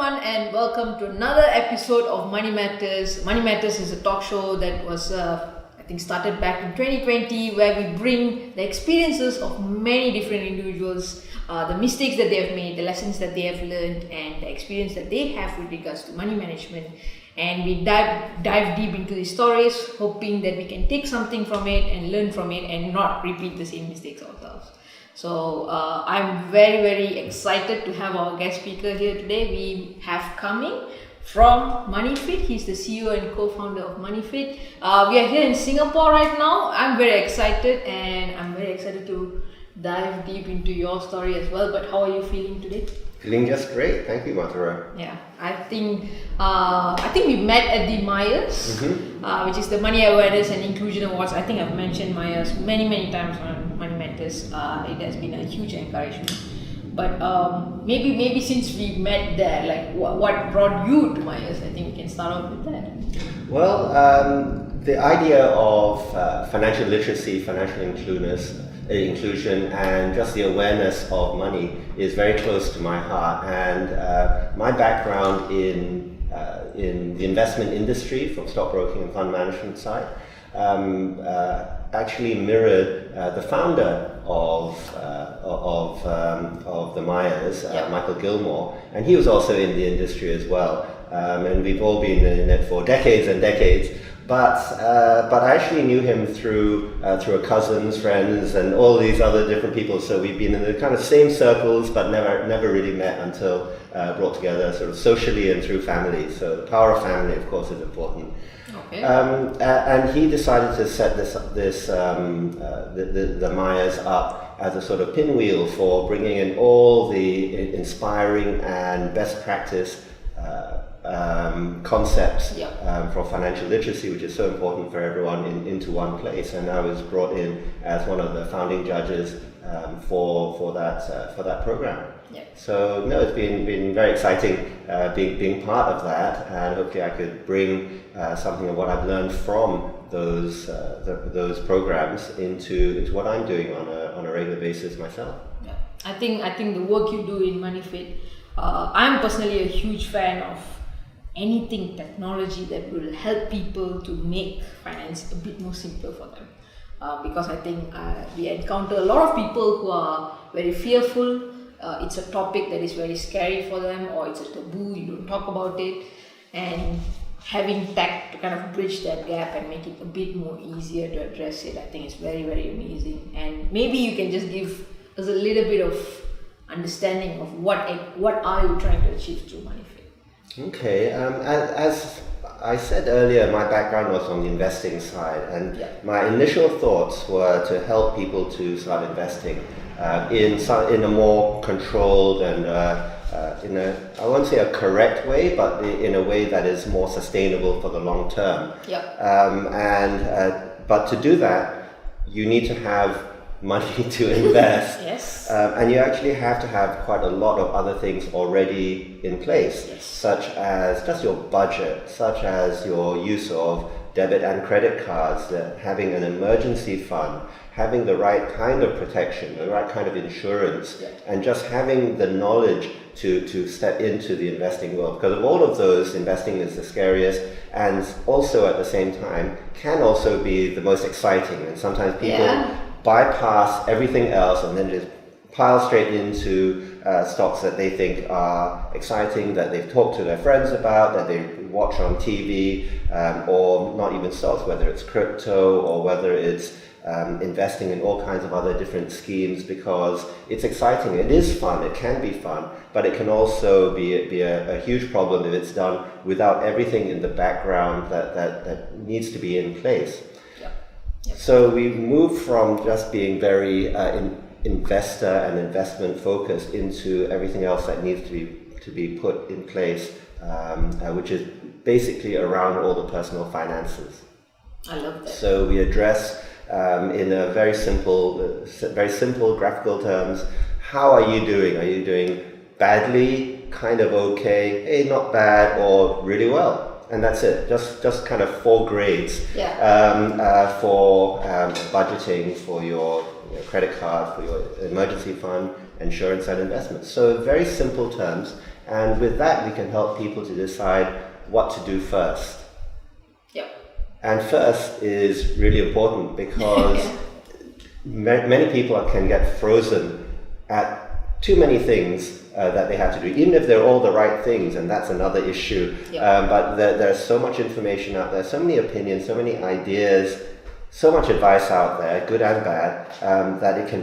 everyone, and welcome to another episode of Money Matters. Money Matters is a talk show that was, started back in 2020, where we bring the experiences of many different individuals, the mistakes that they have made, the lessons that they have learned, and the experience that they have with regards to money management. And we dive deep into these stories, hoping that we can take something from it and learn from it and not repeat the same mistakes ourselves. So I'm very, very excited to have our guest speaker here today. We have Ka-Ming from MoneyFitt. He's the CEO and co-founder of MoneyFitt. We are here in Singapore right now. I'm very excited, and I'm very excited to dive deep into your story as well. But how are you feeling today? Feeling just great. Thank you, Mathura. Yeah, I think we met at the Myers, which is the Money Awareness and Inclusion Awards. I think I've mentioned Myers many times on Money Matters. It has been a huge encouragement. But maybe since we met there, like what brought you to Myers? I think we can start off with that. Well, the idea of financial literacy, financial inclusion, and just the awareness of money is very close to my heart. And my background in the investment industry, from stockbroking and fund management side, actually mirrored the founder of the Myers, Michael Gilmore, and he was also in the industry as well. And we've all been in it for decades and decades. But I actually knew him through a cousin's friends and all these other different people. So we've been in the kind of same circles, but never really met until brought together sort of socially and through family. So the power of family, of course, is important. Okay. And he decided to set the Myers up as a sort of pinwheel for bringing in all the inspiring and best practice concepts for financial literacy, which is so important for everyone, into one place. And I was brought in as one of the founding judges for that program. Yeah. So no, it's been very exciting being part of that, and hopefully I could bring something of what I've learned from those programs into what I'm doing on a regular basis myself. Yeah. I think the work you do in MoneyFitt, I'm personally a huge fan of anything technology that will help people to make finance a bit more simpler for them. Because I think we encounter a lot of people who are very fearful. It's a topic that is very scary for them, or it's a taboo, you don't talk about it. And having tech to kind of bridge that gap and make it a bit more easier to address it, I think is very, very amazing. And maybe you can just give us a little bit of understanding of what are you trying to achieve through MoneyFitt. Okay, as I said earlier, my background was on the investing side, and my initial thoughts were to help people to start investing in a more controlled and I won't say a correct way, but in a way that is more sustainable for the long term. But to do that, you need to have money to invest. Yes. And you actually have to have quite a lot of other things already in place, such as just your budget, such as your use of debit and credit cards, having an emergency fund, having the right kind of protection, the right kind of insurance, and just having the knowledge to step into the investing world. Because of all of those, investing is the scariest, and also at the same time can also be the most exciting. And sometimes people bypass everything else and then just pile straight into stocks that they think are exciting, that they've talked to their friends about, that they watch on TV, or not even stocks, whether it's crypto or whether it's investing in all kinds of other different schemes, because it's exciting. It is fun, it can be fun, but it can also be a huge problem if it's done without everything in the background that needs to be in place. So we moved from just being very investor and investment focused into everything else that needs to be put in place, which is basically around all the personal finances. I love that. So we address in a very simple graphical terms, how are you doing? Are you doing badly, kind of okay, hey, not bad, or really well? And that's it. Just kind of 4 grades for budgeting, for your credit card, for your emergency fund, insurance and investments. So very simple terms, And with that, we can help people to decide what to do first. Yeah. And first is really important because many people can get frozen at too many things that they have to do, even if they're all the right things, and that's another issue. But there's so much information out there, so many opinions, so many ideas, so much advice out there, good and bad, that it can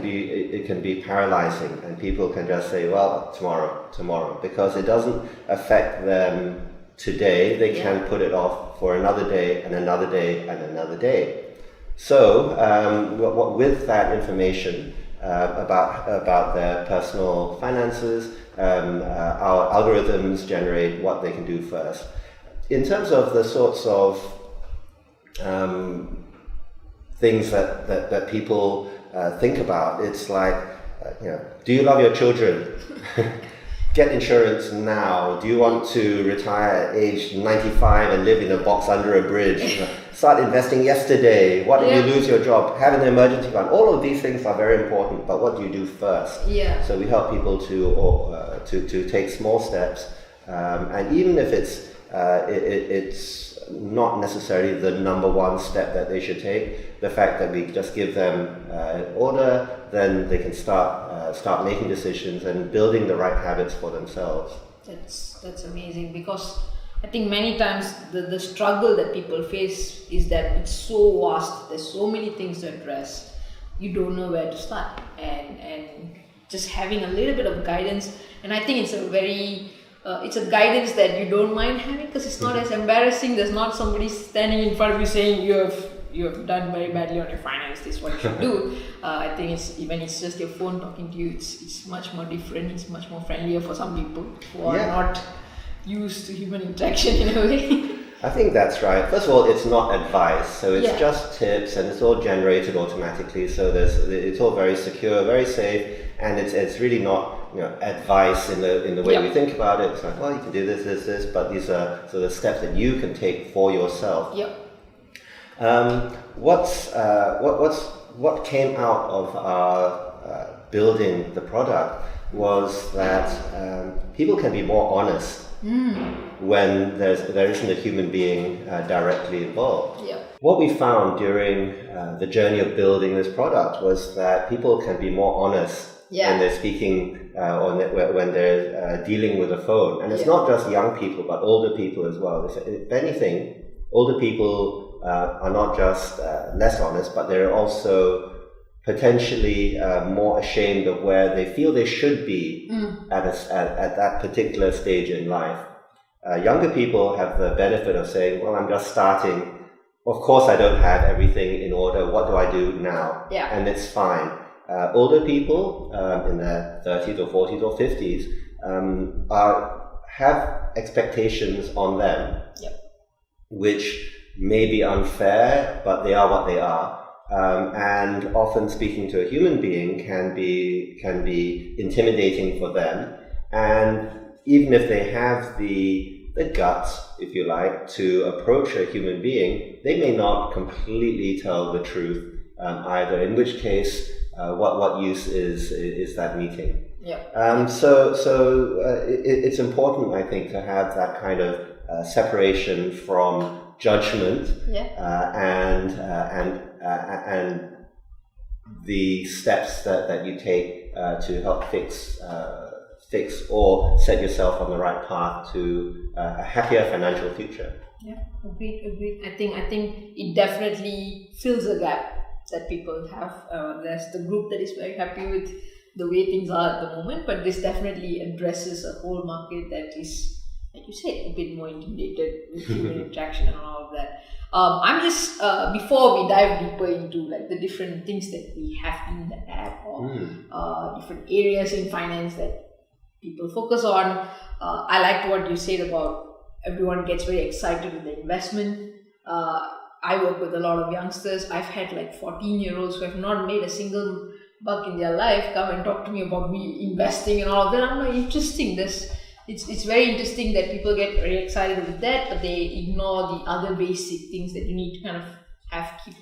be paralyzing, and people can just say, well, tomorrow, because it doesn't affect them today. They can put it off for another day and another day and another day. So with that information about their personal finances, our algorithms generate what they can do first. In terms of the sorts of things that people think about, it's like, do you love your children? Get insurance now. Do you want to retire at age 95 and live in a box under a bridge? Start investing yesterday. What if you lose your job? Have an emergency fund. All of these things are very important, but what do you do first? So we help people to take small steps, and even if it's not necessarily the number one step that they should take, the fact that we just give them an order, then they can start making decisions and building the right habits for themselves. That's amazing, because I think many times the struggle that people face is that it's so vast, there's so many things to address, you don't know where to start, and just having a little bit of guidance, and I think it's a guidance that you don't mind having, because it's not as embarrassing. There's not somebody standing in front of you saying you have done very badly on your finance, this is what you should do. I think it's just your phone talking to you, it's much more different, it's much more friendlier for some people who are not used to human interaction in a way. I think that's right. First of all, it's not advice, so it's just tips, and it's all generated automatically, so it's all very secure, very safe, and it's really not advice in the way we think about it. It's like, well, you can do this, but these are sort of steps that you can take for yourself. What came out of our building the product was that people can be more honest when there isn't a human being directly involved. What we found during the journey of building this product was that people can be more honest when they're speaking when they're dealing with a phone. And it's not just young people, but older people as well. If anything, older people are not just less honest, but they're also potentially more ashamed of where they feel they should be at that particular stage in life. Younger people have the benefit of saying, well, I'm just starting. Of course, I don't have everything in order. What do I do now? And it's fine. Older people in their 30s or 40s or 50s have expectations on them, which may be unfair, but they are what they are. And often speaking to a human being can be intimidating for them. And even if they have the guts, if you like, to approach a human being, they may not completely tell the truth either, in which case what use is that meeting? It's important, I think, to have that kind of separation from judgment and the steps that you take to help fix or set yourself on the right path to a happier financial future. Agreed. I think it definitely fills a gap that people have. There's the group that is very happy with the way things are at the moment, but this definitely addresses a whole market that is, like you said, a bit more intimidated with human interaction and all of that. I'm just before we dive deeper into like the different things that we have in the app or different areas in finance that people focus on, I liked what you said about everyone gets very excited with the investment. I work with a lot of youngsters. I've had like 14-year-olds who have not made a single buck in their life come and talk to me about me investing and all of that. I'm like, interesting. It's very interesting that people get very excited with that, but they ignore the other basic things that you need to kind of keep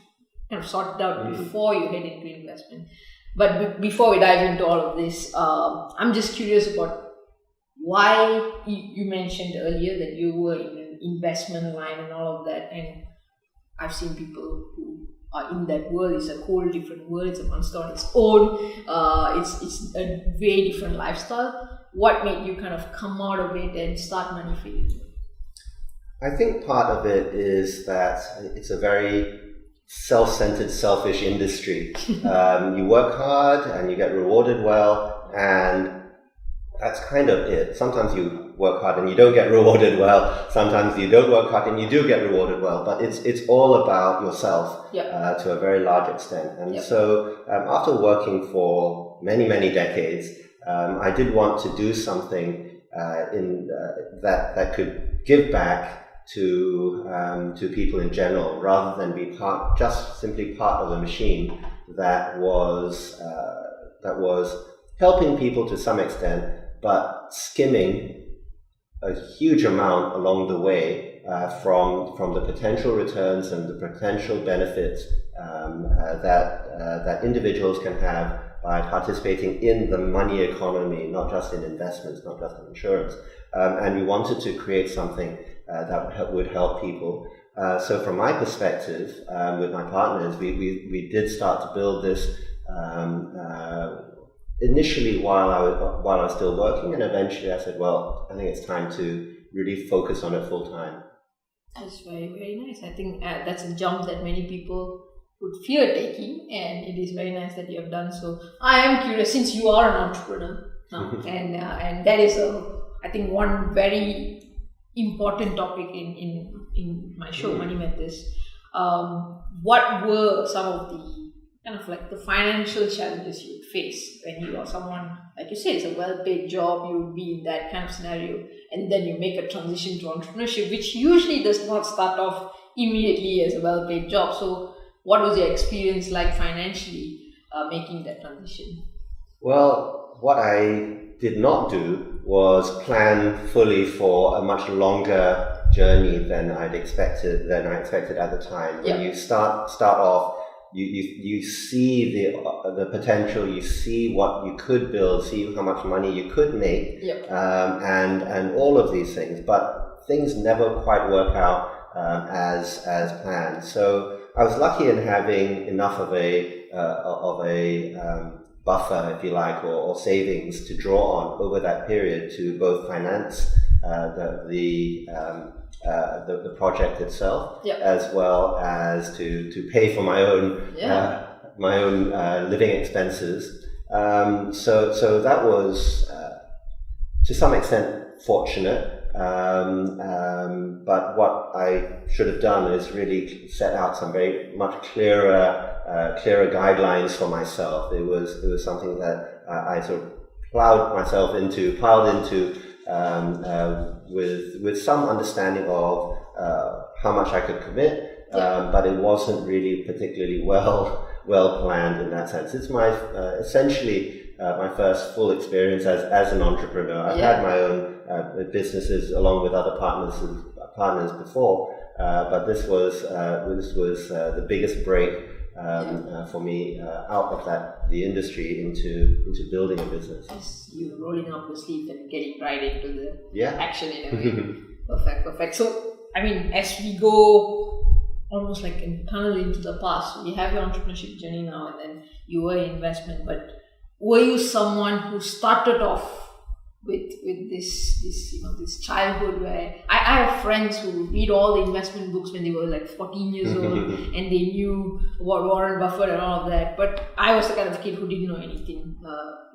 sorted out before you head into investment. But before we dive into all of this, I'm just curious about why you mentioned earlier that you were in an investment line and all of that, and I've seen people who are in that world. It's a whole different world. It's a monster on its own. It's a very different lifestyle. What made you kind of come out of it and start MoneyFitt? I think part of it is that it's a very self-centered, selfish industry. You work hard and you get rewarded well, and that's kind of it. Sometimes you work hard and you don't get rewarded well. Sometimes you don't work hard and you do get rewarded well. But it's all about yourself to a very large extent. And so after working for many, many decades, I did want to do something that could give back to people in general, rather than be simply part of a machine that was helping people to some extent, but skimming a huge amount along the way from the potential returns and the potential benefits that individuals can have by participating in the money economy, not just in investments, not just in insurance. And we wanted to create something that would help people. So from my perspective, with my partners, we did start to build this initially while I was still working, and eventually I said, well, I think it's time to really focus on it full time. That's very, very nice. I think that's a jump that many people would fear taking, and it is very nice that you have done so. I am curious, since you are an entrepreneur now, and that is I think one very important topic in my show, MoneyFitt. What were some of the kind of like the financial challenges you would face when you are someone, like you said, it's a well-paid job, you would be in that kind of scenario, and then you make a transition to entrepreneurship, which usually does not start off immediately as a well-paid job. So what was your experience like financially making that transition? Well, what I did not do was plan fully for a much longer journey than I expected at the time. When you start off, you see the potential, you see what you could build, see how much money you could make, and all of these things. But things never quite work out as planned. So I was lucky in having enough of a buffer, if you like, or savings to draw on over that period to both finance the project itself, as well as to pay for my own living expenses. So that was to some extent fortunate. But what I should have done is really set out some very much clearer guidelines for myself. It was something that I sort of plowed into with some understanding of how much I could commit, but it wasn't really particularly well planned in that sense. It's my essentially my first full experience as an entrepreneur. I've had my own businesses along with other partners before, but this was the biggest break for me out of the industry into building a business. Yes, you're rolling up your sleeve and getting right into the action in a way. Perfect. So, I mean, as we go almost like in tunnel into the past, we have your entrepreneurship journey now, and then you were in investment. But were you someone who started off with this childhood where I have friends who read all the investment books when they were like 14 years old and they knew about Warren Buffett and all of that, but I was the kind of kid who didn't know anything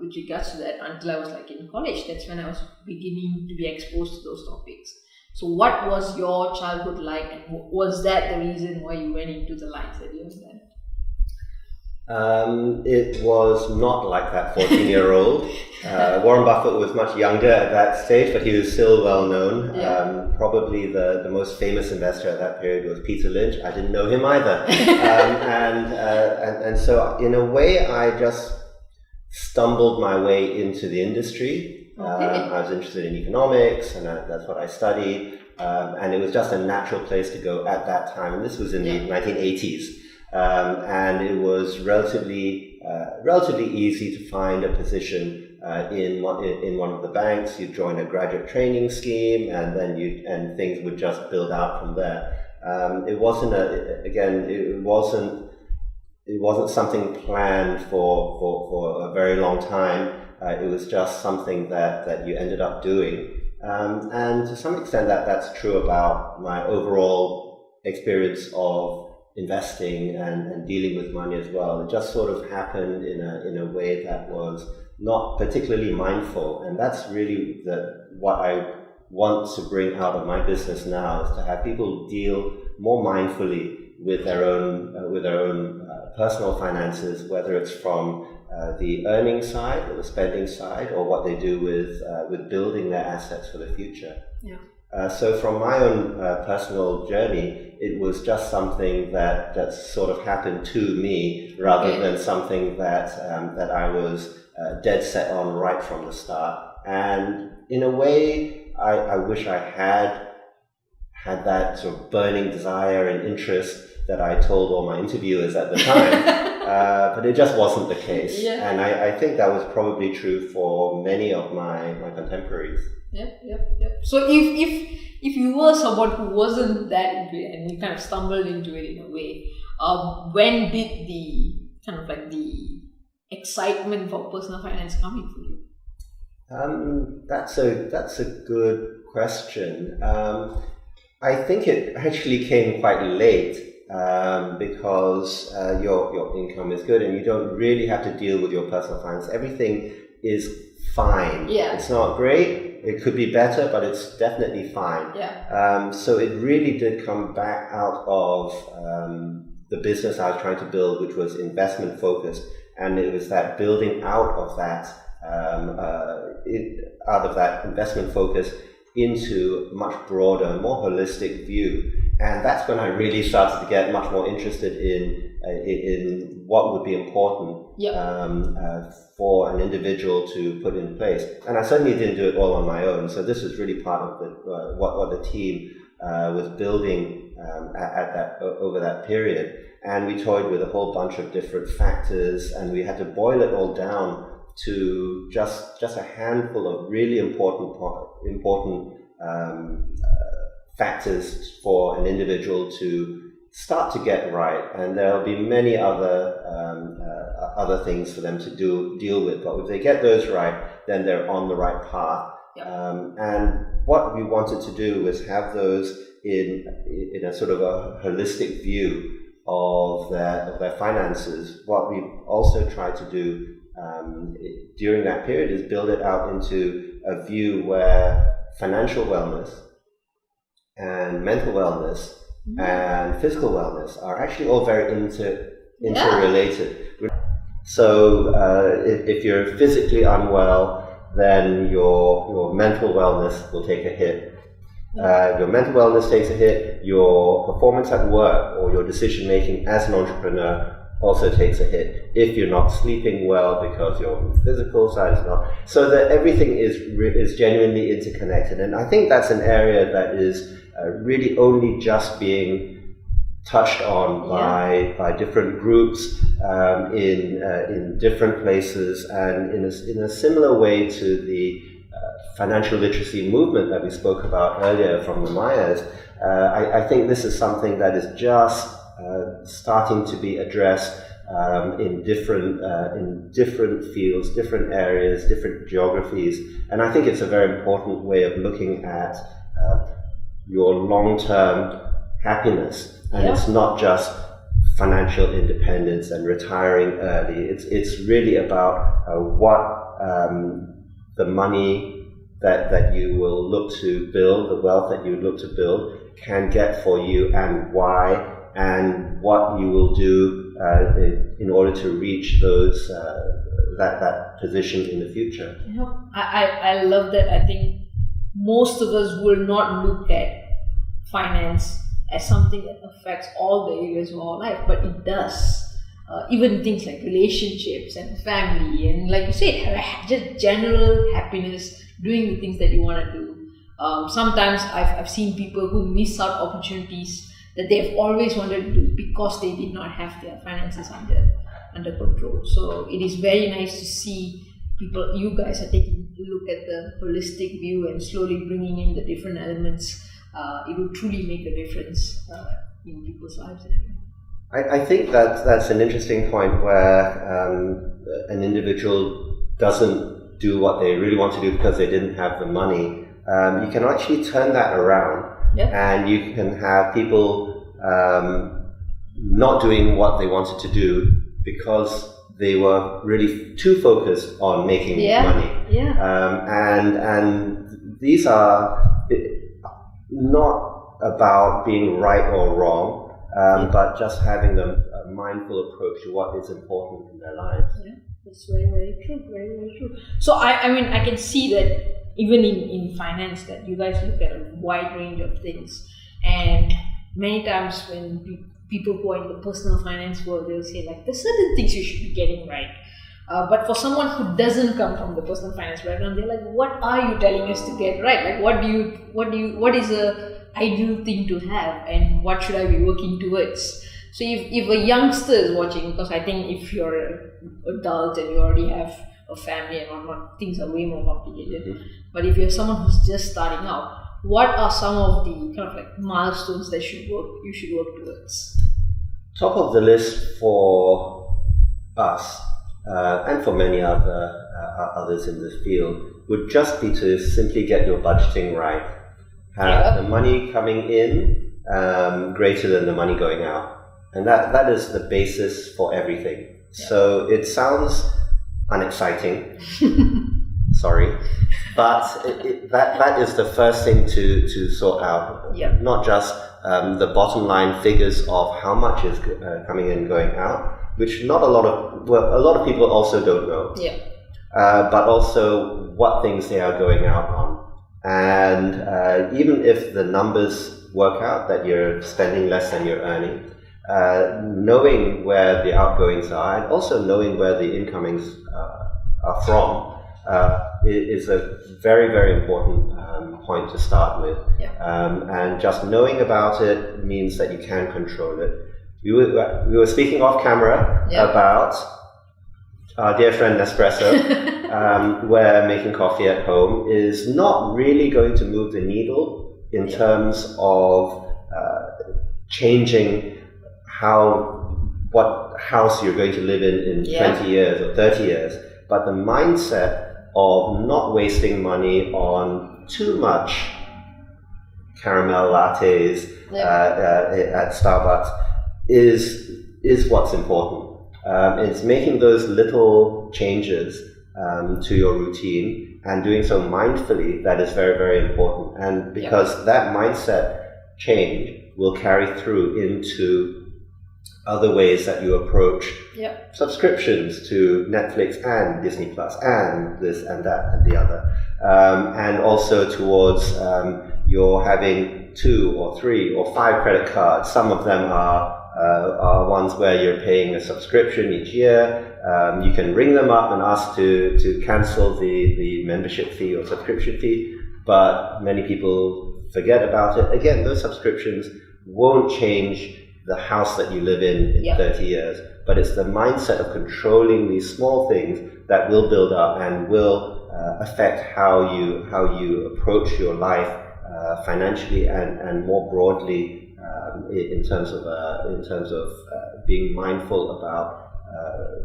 with regards to that until I was like in college. That's when I was beginning to be exposed to those topics. So what was your childhood like, and was that the reason why you went into the lines that you have done? It was not like that 14-year-old. Warren Buffett was much younger at that stage, but he was still well known. Probably the most famous investor at that period was Peter Lynch. I didn't know him either. And so in a way, I just stumbled my way into the industry. I was interested in economics, and that's what I studied. And it was just a natural place to go at that time. And this was in the 1980s. And it was relatively easy to find a position in one of the banks. You'd join a graduate training scheme, and then and things would just build out from there. It wasn't something planned for a very long time. It was just something that you ended up doing. And to some extent that's true about my overall experience of investing and dealing with money as well. It just sort of happened in a way that was not particularly mindful. And that's really what I want to bring out of my business now, is to have people deal more mindfully with their own personal finances, whether it's from the earning side or the spending side, or what they do with building their assets for the future. Yeah. So from my own personal journey, it was just something that sort of happened to me, rather than something that I was dead set on right from the start. And in a way, I wish I had that sort of burning desire and interest that I told all my interviewers at the time. But it just wasn't the case. Yeah. And I think that was probably true for many of my contemporaries. Yep. So if you were someone who wasn't that into it and you kind of stumbled into it in a way, when did the kind of like the excitement for personal finance come in for you? That's a good question. I think it actually came quite late. Because your income is good and you don't really have to deal with your personal finance. Everything is fine. Yeah. It's not great. It could be better, but it's definitely fine. Yeah. So it really did come back out of the business I was trying to build, which was investment focused, and it was that building out of that investment focus into a much broader, more holistic view. And that's when I really started to get much more interested in what would be important for an individual to put in place. And I certainly didn't do it all on my own. So this is really part of what the team was building over that period. And we toyed with a whole bunch of different factors, and we had to boil it all down to just a handful of really important factors for an individual to start to get right, and there'll be many other things for them to deal with. But if they get those right, then they're on the right path. Yep. And what we wanted to do was have those in a sort of a holistic view of their finances. What we've also tried to do during that period is build it out into a view where financial wellness and mental wellness and physical wellness are actually all very interrelated. So if you're physically unwell, then your mental wellness will take a hit. If your mental wellness takes a hit, your performance at work or your decision making as an entrepreneur also takes a hit if you're not sleeping well, because your physical side is not. So that everything is genuinely interconnected, and I think that's an area that is really only just being touched on by different groups in different places, and in a similar way to the financial literacy movement that we spoke about earlier from the Mayas. I think this is something that is just starting to be addressed in different fields, different areas, different geographies, and I think it's a very important way of looking at your long-term happiness. And it's not just financial independence and retiring early. It's really about what the money that you will look to build, the wealth that you look to build, can get for you, and why, and what you will do in order to reach those that position in the future. I love that. I think most of us will not look at finance as something that affects all the areas of our life, but it does. Even things like relationships and family, and like you said, just general happiness, doing the things that you want to do. Sometimes I've seen people who miss out opportunities that they've always wanted to do because they did not have their finances under control. So it is very nice to see you guys are taking a look at the holistic view and slowly bringing in the different elements, it will truly make a difference in people's lives. I think that's an interesting point where an individual doesn't do what they really want to do because they didn't have the money. You can actually turn that around, and you can have people not doing what they wanted to do because they were really too focused on making money. And these are not about being right or wrong, but just having a mindful approach to what is important in their lives. Yeah, that's very, very true. Very, very true. So I mean, I can see that even in finance, that you guys look at a wide range of things, and many times when people who are in the personal finance world, they'll say like, there's certain things you should be getting right. But for someone who doesn't come from the personal finance background, they're like, what are you telling us to get right? Like, what is a ideal thing to have, and what should I be working towards? So if a youngster is watching, because I think if you're an adult and you already have a family and whatnot, things are way more complicated. Mm-hmm. But if you're someone who's just starting out, what are some of the kind of like milestones that you should work towards? Top of the list for us and for many others in this field would just be to simply get your budgeting right. Have the money coming in greater than the money going out. And that is the basis for everything. Yeah. So it sounds unexciting, sorry, but that is the first thing to sort out. Yeah. Not just the bottom line figures of how much is coming in and going out, which a lot of people also don't know. Yeah. But also what things they are going out on. And even if the numbers work out that you're spending less than you're earning, knowing where the outgoings are and also knowing where the incomings are from is a very, very important point to start with. Yeah. And just knowing about it means that you can control it. We were speaking off camera about our dear friend Nespresso, where making coffee at home is not really going to move the needle in terms of changing what house you're going to live in 20 years or 30 years. But the mindset of not wasting money on too much caramel lattes at Starbucks is what's important. It's making those little changes to your routine and doing so mindfully that is very, very important. And because that mindset change will carry through into other ways that you approach subscriptions to Netflix and Disney Plus and this and that and the other. And also towards you're having 2 or 3 or 5 credit cards. Some of them are ones where you're paying a subscription each year. You can ring them up and ask to cancel the membership fee or subscription fee, but many people forget about it. Again, those subscriptions won't change the house that you live in 30 years, but it's the mindset of controlling these small things that will build up and will affect how you approach your life financially and more broadly in terms of being mindful about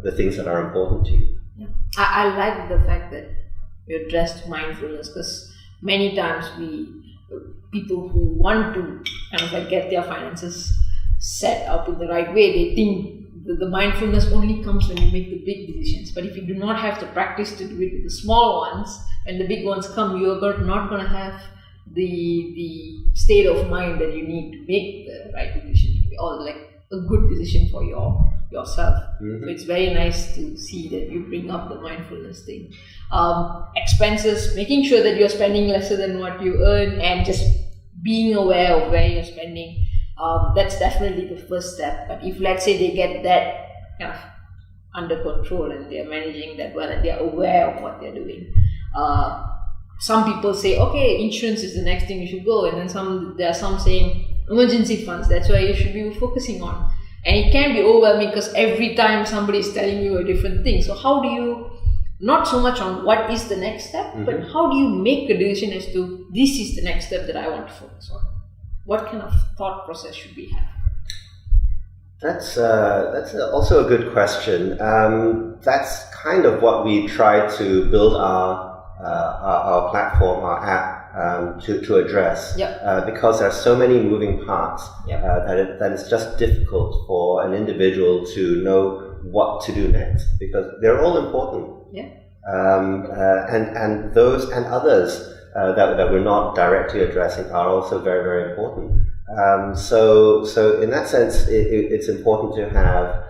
the things that are important to you. Yeah. I like the fact that you addressed mindfulness, because many times people who want to kind of like get their finances set up in the right way, they think the mindfulness only comes when you make the big decisions. But if you do not have the practice to do it with the small ones, when the big ones come, you're not going to have the state of mind that you need to make the right decision, or like a good decision for yourself. Mm-hmm. So it's very nice to see that you bring up the mindfulness thing. Expenses, making sure that you're spending lesser than what you earn, and just being aware of where you're spending. That's definitely the first step. But if, let's say, they get that kind of under control and they're managing that well and they're aware of what they're doing, some people say, okay, insurance is the next thing you should go, and then there are some saying emergency funds, that's why you should be focusing on. And it can be overwhelming because every time somebody is telling you a different thing. So how do you not so much on what is the next step, but how do you make a decision as to this is the next step that I want to focus on? What kind of thought process should we have? That's also a good question. That's kind of what we try to build our platform, our app, to address. Because there are so many moving parts that it's just difficult for an individual to know what to do next, because they're all important. And those and others that we're not directly addressing are also very, very important. So in that sense, it's important to have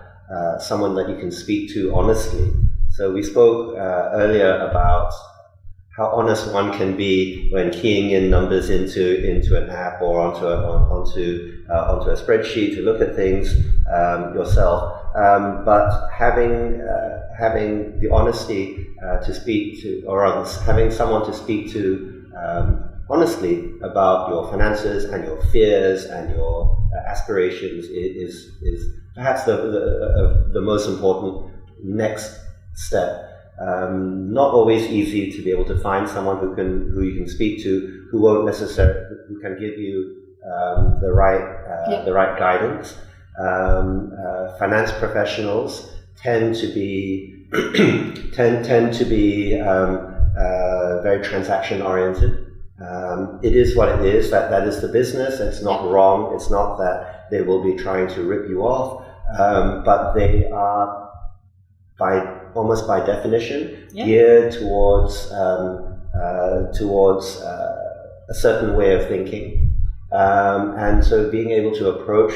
someone that you can speak to honestly. So we spoke earlier about how honest one can be when keying in numbers into an app or onto a spreadsheet to look at things yourself. But having the honesty to speak to, or rather having someone to speak to honestly about your finances and your fears and your aspirations is perhaps the most important next step. Not always easy to be able to find someone who you can speak to, who can give you the right guidance. Finance professionals tend to be very transaction oriented. It is what it is. That is the business. It's not wrong. It's not that they will be trying to rip you off, but they are almost by definition geared towards a certain way of thinking, and so being able to approach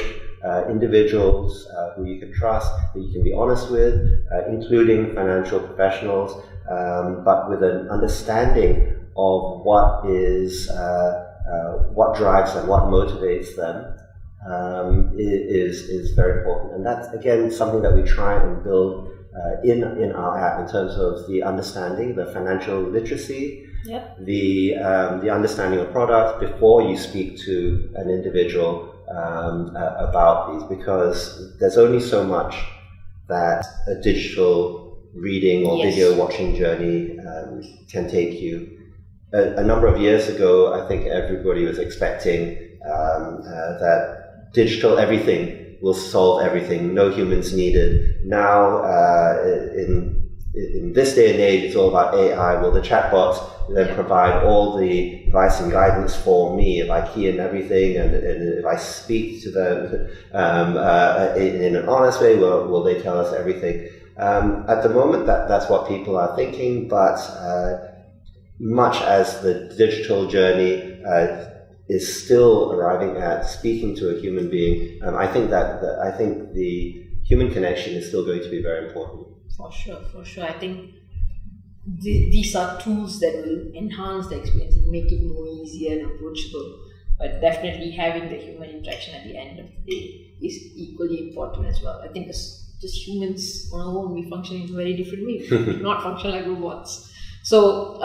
individuals who you can trust, that you can be honest with, including financial professionals, but with an understanding of what drives them, what motivates them, is very important. And that's again something that we try and build in our app in terms of the understanding, the financial literacy, the understanding of product before you speak to an individual about these, because there's only so much that a digital reading or video watching journey can take you. A number of years ago, I think everybody was expecting that digital everything will solve everything, no humans needed. Now, in this day and age, it's all about AI. Will the chatbots then provide all the advice and guidance for me if I key in everything, and if I speak to them in an honest way, will they tell us everything? At the moment, that's what people are thinking, but much as the digital journey is still arriving at speaking to a human being, I think the human connection is still going to be very important. For sure. I think these are tools that will enhance the experience and make it more easier and approachable. But definitely having the human interaction at the end of the day is equally important as well. I think just humans on our own, we function in a very different way. We do not function like robots. So,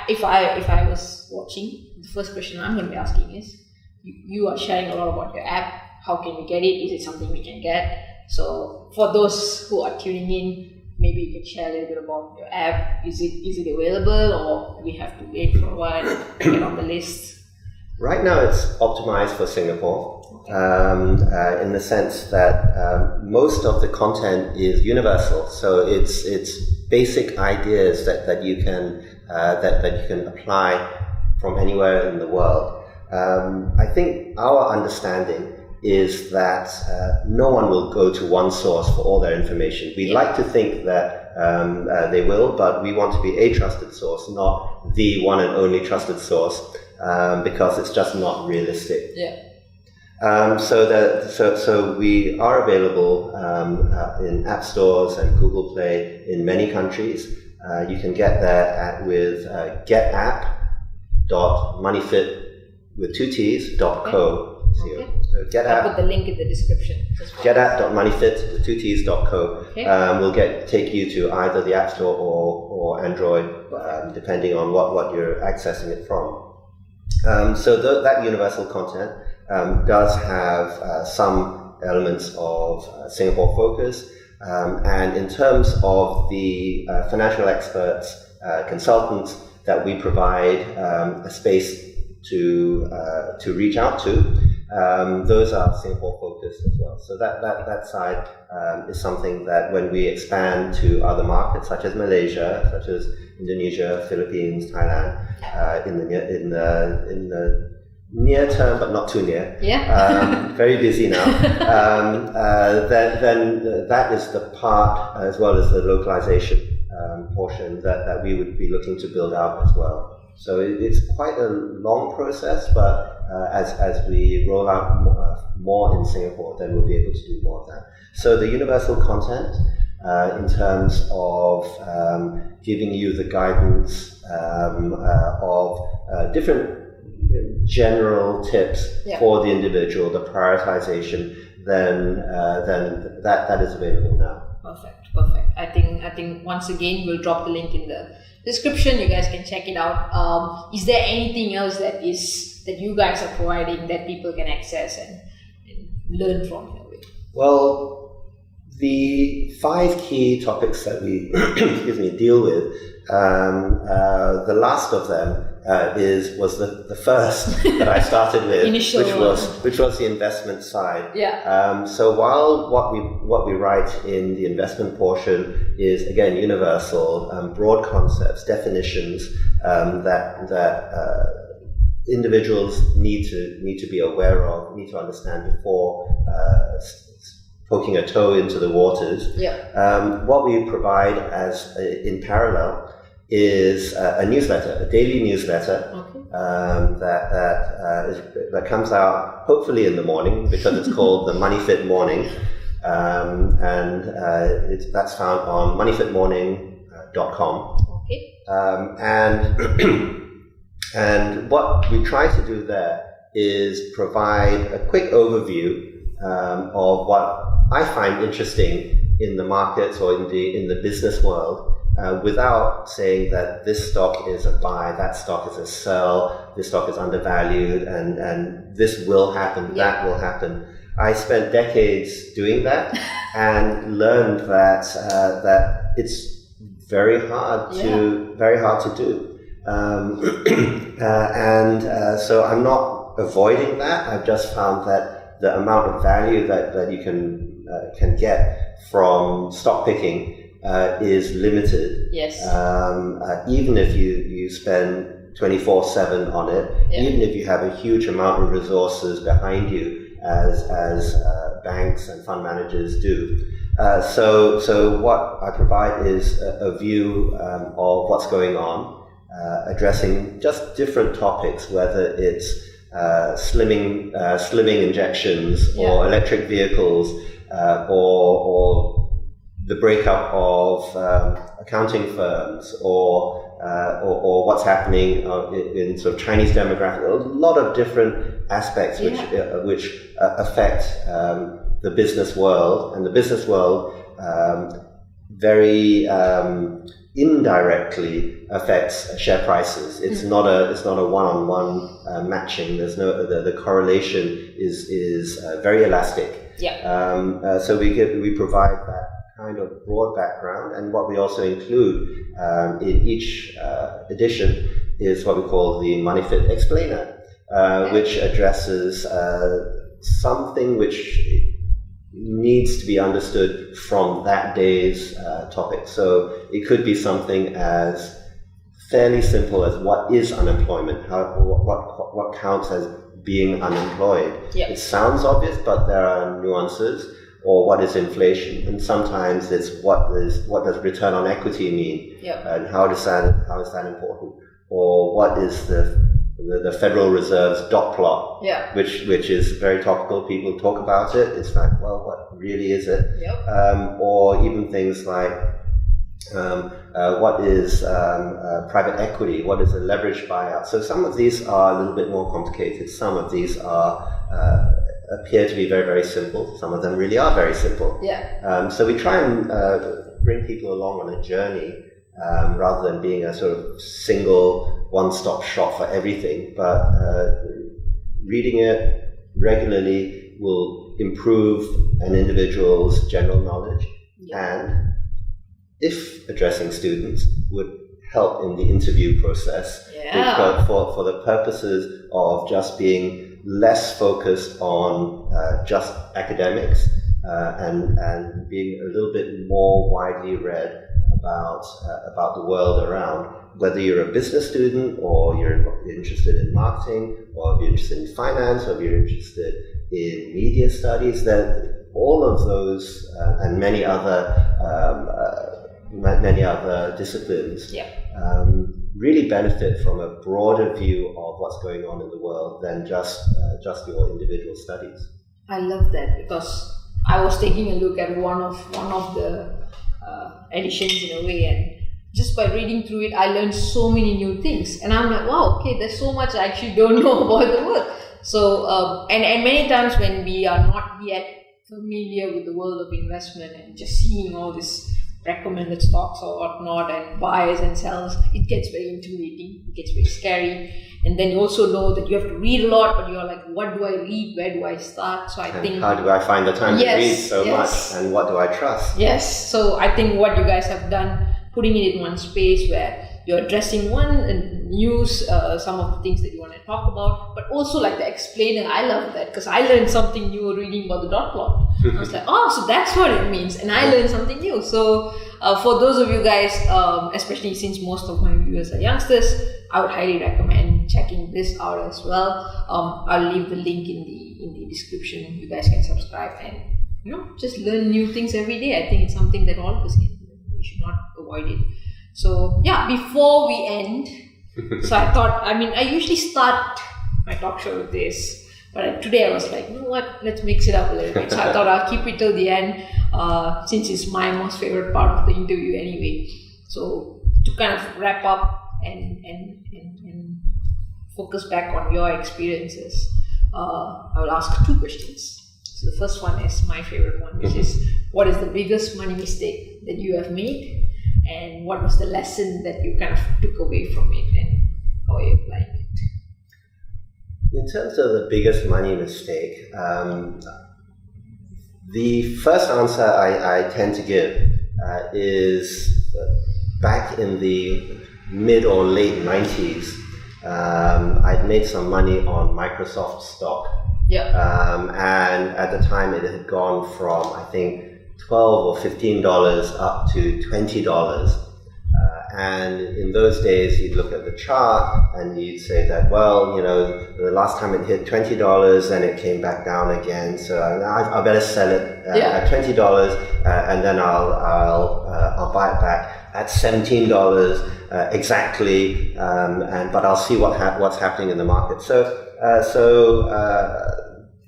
if I was watching, the first question I'm going to be asking is, you are sharing a lot about your app. How can we get it? Is it something we can get? So, for those who are tuning in, maybe you can share a little bit about your app. Is it available, or do we have to wait for a while to get on the list? Right now, it's optimized for Singapore, in the sense that most of the content is universal. So it's basic ideas that you can apply from anywhere in the world. I think our understanding is that no one will go to one source for all their information. We'd like to think that they will, but we want to be a trusted source, not the one and only trusted source, because it's just not realistic. So we are available in app stores and Google Play in many countries. You can get there with getapp.moneyfitt with 2 T's.co. Okay. So I'll put the link in the description. Getapp.moneyfitt with 2 T's.co will take you to either the App Store or Android, depending on what you're accessing it from. So that universal content does have some elements of Singapore focus, And in terms of the financial experts, consultants that we provide a space to reach out to, those are Singapore focused as well. So that side is something that when we expand to other markets such as Malaysia, such as Indonesia, Philippines, Thailand, in the near term, but not too near. Very busy now. Then that is the part, as well as the localization portion that we would be looking to build out as well. So it's quite a long process, but as we roll out more in Singapore, then we'll be able to do more of that. So the universal content, in terms of giving you the guidance of different general tips for the individual, the prioritization, then that is available now. Perfect. I think once again we'll drop the link in the description. You guys can check it out. Is there anything else that you guys are providing that people can access and learn from in a way? Well, the 5 key topics that we deal with, the last of them was the first that I started with, which was the investment side. So while what we write in the investment portion is again universal, broad concepts, definitions that individuals need to be aware of, need to understand before poking a toe into the waters. What we provide as in parallel is a newsletter, a daily newsletter that comes out hopefully in the morning, because it's called the MoneyFitt Morning, and that's found on moneyfitmorning.com. And what we try to do there is provide a quick overview of what I find interesting in the markets or in the business world, without saying that this stock is a buy, that stock is a sell, this stock is undervalued, and this will happen, that will happen. I spent decades doing that and learned that it's very hard to do. So I'm not avoiding that. I've just found that the amount of value that you can get from stock picking is limited. Even if you spend 24/7 on it, even if you have a huge amount of resources behind you, as banks and fund managers do. So what I provide is a view of what's going on, addressing just different topics, whether it's slimming injections or electric vehicles, or the breakup of accounting firms, or what's happening in sort of Chinese demographic. A lot of different aspects which affect the business world, and the business world very indirectly affects share prices. It's not a one-on-one matching. There's the correlation is very elastic. So we provide that kind of broad background, and what we also include in each edition is what we call the MoneyFitt Explainer, which addresses something which needs to be understood from that day's topic. So it could be something as fairly simple as what is unemployment, what counts as being unemployed. It sounds obvious, but there are nuances. Or what is inflation, and sometimes it's what does return on equity mean, and how is that important, or what is the Federal Reserve's dot plot, which is very topical. People talk about it. It's like, well, what really is it? Or even things like what is private equity? What is a leveraged buyout? So some of these are a little bit more complicated. Some of these appear to be very, very simple. Some of them really are very simple. So we try and bring people along on a journey, rather than being a sort of single one-stop shop for everything. But reading it regularly will improve an individual's general knowledge, and if addressing students would help in the interview process, because for the purposes of just being less focused on just academics and being a little bit more widely read about the world around. Whether you're a business student or you're interested in marketing or you're interested in finance or you're interested in media studies, that all of those and many other disciplines really benefit from a broader view of what's going on in the world than just your individual studies. I love that, because I was taking a look at one of the editions in a way, and just by reading through it, I learned so many new things, and I'm like, wow, okay, there's so much I actually don't know about the world. So, and many times when we are not yet familiar with the world of investment and just seeing all this recommended stocks or whatnot and buys and sells, it gets very intimidating, it gets very scary. And then you also know that you have to read a lot, but you're like, what do I read? Where do I start? So I think, how do I find the time to read so much, and what do I trust? Yes. So I think what you guys have done, putting it in one space where you're addressing news, some of the things that you want to talk about, but also like the explainer. I love that, because I learned something new reading about the dot plot. I was like, oh, so that's what it means, and I learned something new. So for those of you guys, especially since most of my viewers are youngsters, I would highly recommend checking this out as well. I'll leave the link in the description. You guys can subscribe and just learn new things every day. I think it's something that all of us can do. We should not avoid it. So before we end, so I thought, I usually start my talk show with this, but today I was like, you know what, let's mix it up a little bit. So I thought I'll keep it till the end, since it's my most favorite part of the interview anyway. So to kind of wrap up and focus back on your experiences, I will ask 2 questions. So the first one is my favorite one, which is, what is the biggest money mistake that you have made? And what was the lesson that you kind of took away from it, and how are you applying it? In terms of the biggest money mistake, the first answer I tend to give is back in the mid or late 90s, I'd made some money on Microsoft stock. And at the time it had gone from, I think, $12 or $15 up to $20. And in those days, you'd look at the chart and you'd say that, well, the last time it hit $20 and it came back down again, so I better sell it at $20, and then I'll buy it back at $17 exactly, but I'll see what's happening in the market. So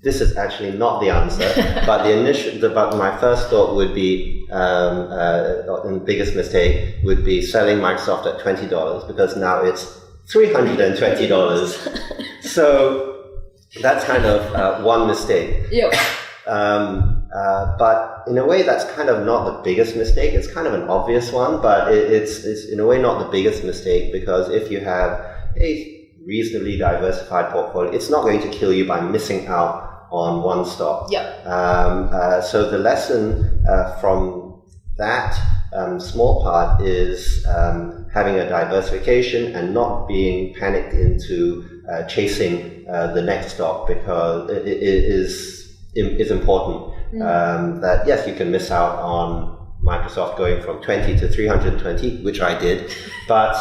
this is actually not the answer, but my first thought would be, and the biggest mistake would be selling Microsoft at $20, because now it's $320. So that's kind of one mistake. But in a way, that's kind of not the biggest mistake. It's kind of an obvious one, but it's in a way not the biggest mistake, because if you have a reasonably diversified portfolio, it's not going to kill you by missing out on one stock. So the lesson from that small part is having a diversification and not being panicked into chasing the next stock, because it is important. That yes, you can miss out on Microsoft going from 20 to 320, which I did, but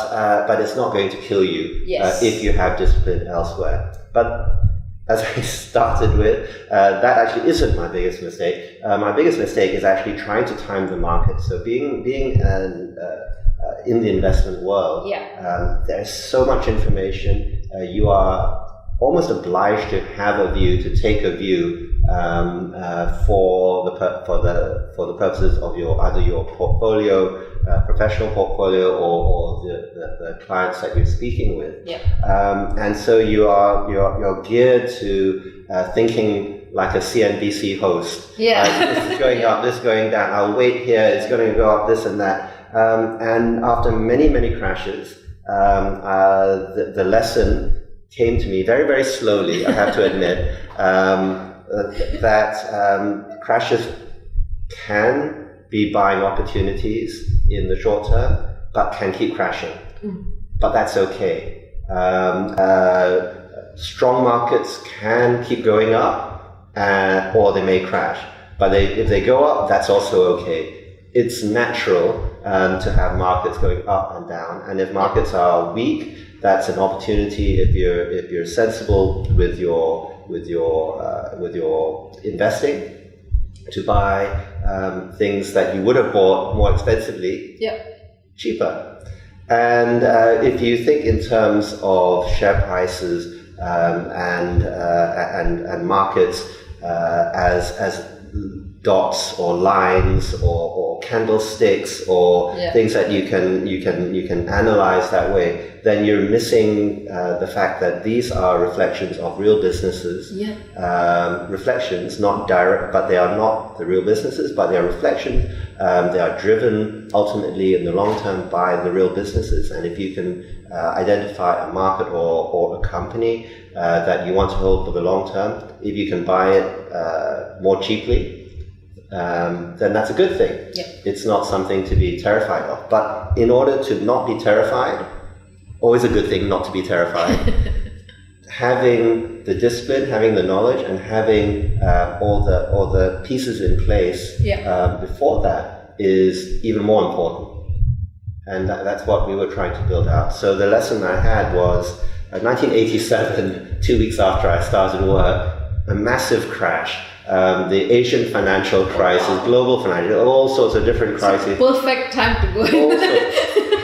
it's not going to kill you if you have discipline elsewhere. But as I started with, that actually isn't my biggest mistake. My biggest mistake is actually trying to time the market. So being in the investment world, there's so much information. You are almost obliged to have a view, to take a view for the purposes of either your portfolio, professional portfolio, or the clients that you're speaking with. And so you're geared to thinking like a CNBC host. This is going up, this is going down. I'll wait here. It's going to go up, this and that. And after many crashes, the lesson came to me very, very slowly, I have to admit, that crashes can be buying opportunities in the short term, but can keep crashing. But that's okay. Strong markets can keep going up, or they may crash. But if they go up, that's also okay. It's natural to have markets going up and down, and if markets are weak, that's an opportunity. If you're sensible with your investing, to buy things that you would have bought more expensively, cheaper. And if you think in terms of share prices and markets as dots or lines or candlesticks or things that you can analyze that way, then you're missing the fact that these are reflections of real businesses. Reflections, not direct, but they are not the real businesses, but they are reflections. They are driven ultimately in the long term by the real businesses. And if you can identify a market or a company that you want to hold for the long term, if you can buy it more cheaply, then that's a good thing. It's not something to be terrified of. But in order to not be terrified, always a good thing not to be terrified. Having the discipline, having the knowledge, and having all the pieces in place before that is even more important. And that's what we were trying to build out. So the lesson I had was 1987, 2 weeks after I started work, a massive crash. The Asian financial crisis, global financial, all sorts of different crises. Perfect time to go.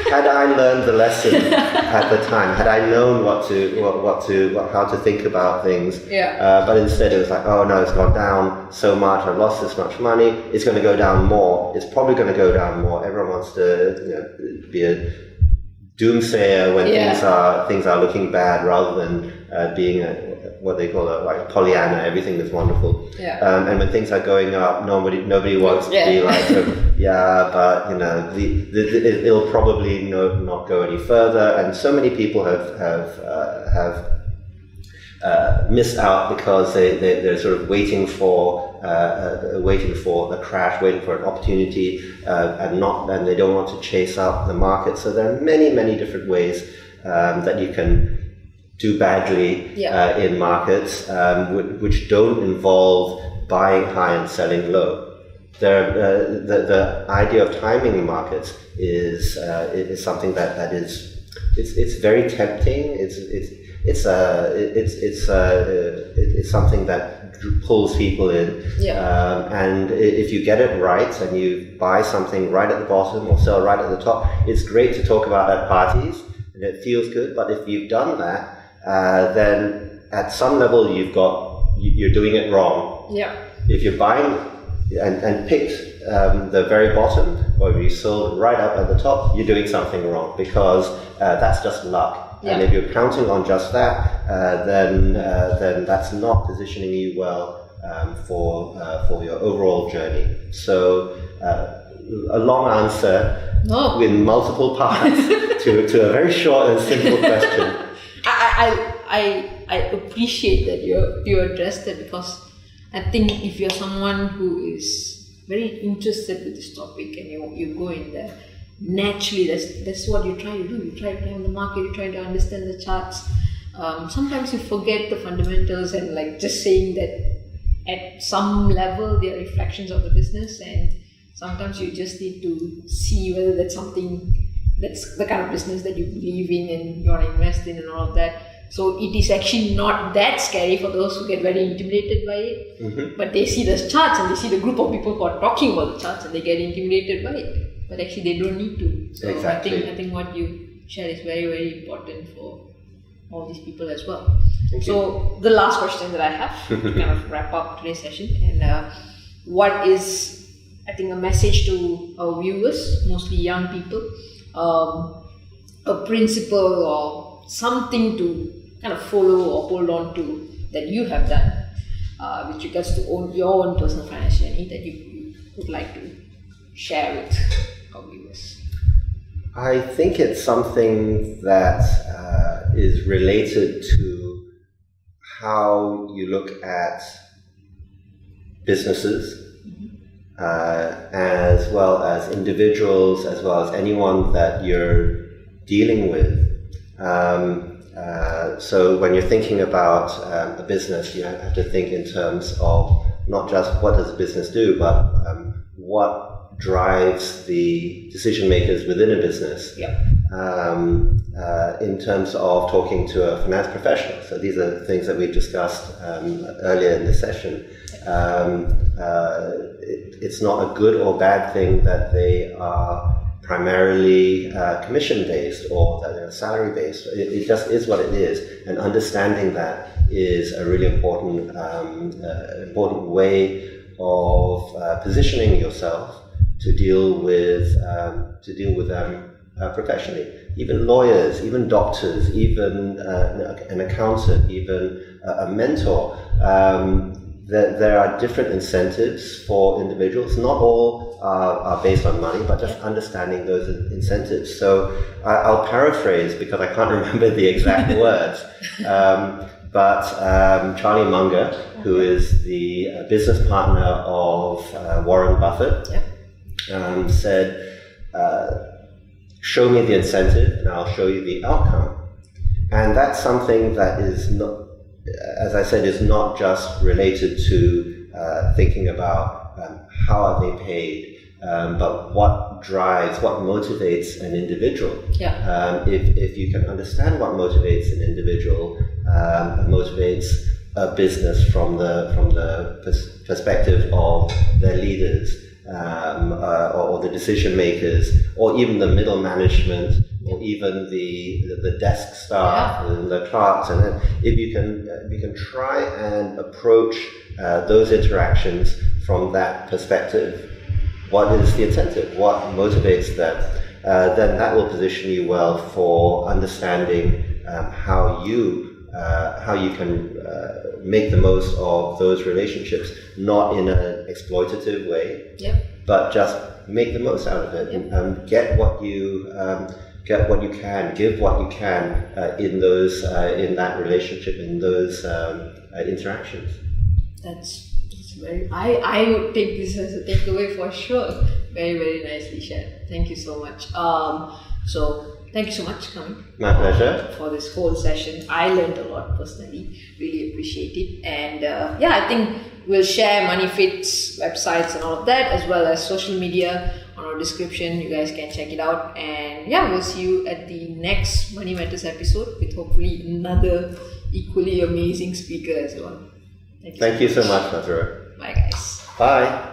Had I learned the lesson at the time, had I known how to think about things, but instead it was like, oh no, it's gone down so much, I've lost this much money, it's going to go down more, it's probably going to go down more. Everyone wants to be a doomsayer when things are looking bad, rather than being what they call like Pollyanna, everything is wonderful. And when things are going up, nobody wants to be like, but it'll probably not go any further. And so many people have missed out because they're sort of waiting for the crash, waiting for an opportunity, and they don't want to chase up the market. So there are many different ways that you can do badly in markets, which don't involve buying high and selling low. The idea of timing markets is something that is it's very tempting. It's something that pulls people in. And if you get it right and you buy something right at the bottom or sell right at the top, it's great to talk about at parties and it feels good. But if you've done that, then at some level you're doing it wrong. If you're buying and picked the very bottom, or if you sold right up at the top, you're doing something wrong, because that's just luck. And if you're counting on just that, then that's not positioning you well for your overall journey. So a long answer with multiple parts to a very short and simple question. I appreciate that you addressed it, because I think if you're someone who is very interested with this topic and you go in there, naturally that's what you try to do. You try to time the market, you try to understand the charts. Sometimes you forget the fundamentals, and like just saying that at some level they are reflections of the business, and sometimes you just need to see whether that's the kind of business that you believe in and you want to invest in and all of that. So it is actually not that scary for those who get very intimidated by it. But they see the charts and they see the group of people who are talking about the charts and they get intimidated by it. But actually they don't need to. So exactly. I think what you shared is very, very important for all these people as well. So the last question that I have to kind of wrap up today's session, and what is, I think, a message to our viewers, mostly young people, a principle or something to kind of follow or hold on to that you have done with regards to your own personal financial journey that you would like to share with our viewers? I think it's something that is related to how you look at businesses, as well as individuals, as well as anyone that you're dealing with. So when you're thinking about a business, you have to think in terms of not just what does a business do, but what drives the decision makers within a business. Yeah. In terms of talking to a finance professional. So these are the things that we've discussed earlier in the session. It's not a good or bad thing that they are primarily commission-based or that they're salary-based. It just is what it is, and understanding that is a really important way of positioning yourself to deal with them professionally. Even lawyers, even doctors, even an accountant, even a mentor. There are different incentives for individuals. Not all are based on money, but just understanding those incentives. So I'll paraphrase because I can't remember the exact words. But Charlie Munger, who is the business partner of Warren Buffett, said, show me the incentive and I'll show you the outcome. And that's something that is not, as I said, is not just related to thinking about how are they paid, but what drives, what motivates an individual. Yeah. If you can understand what motivates an individual, motivates a business from the perspective of their leaders, or the decision makers, or even the middle management, or even the desk staff, and the clerks, and then if you can try and approach those interactions from that perspective, what is the incentive? What motivates them? Then that will position you well for understanding how you can make the most of those relationships, not in an exploitative way, but just make the most out of it, and get what you can, give what you can in that relationship, in those interactions. That's very. I would take this as a takeaway for sure. Very, very nicely shared. Thank you so much. So thank you so much, Ka-Ming. My pleasure. For this whole session. I learned a lot personally. Really appreciate it. And I think we'll share MoneyFitt's websites and all of that, as well as social media on our description. You guys can check it out. And we'll see you at the next Money Matters episode with hopefully another equally amazing speaker as well. Thank you so much, Mathura. Bye, guys. Bye.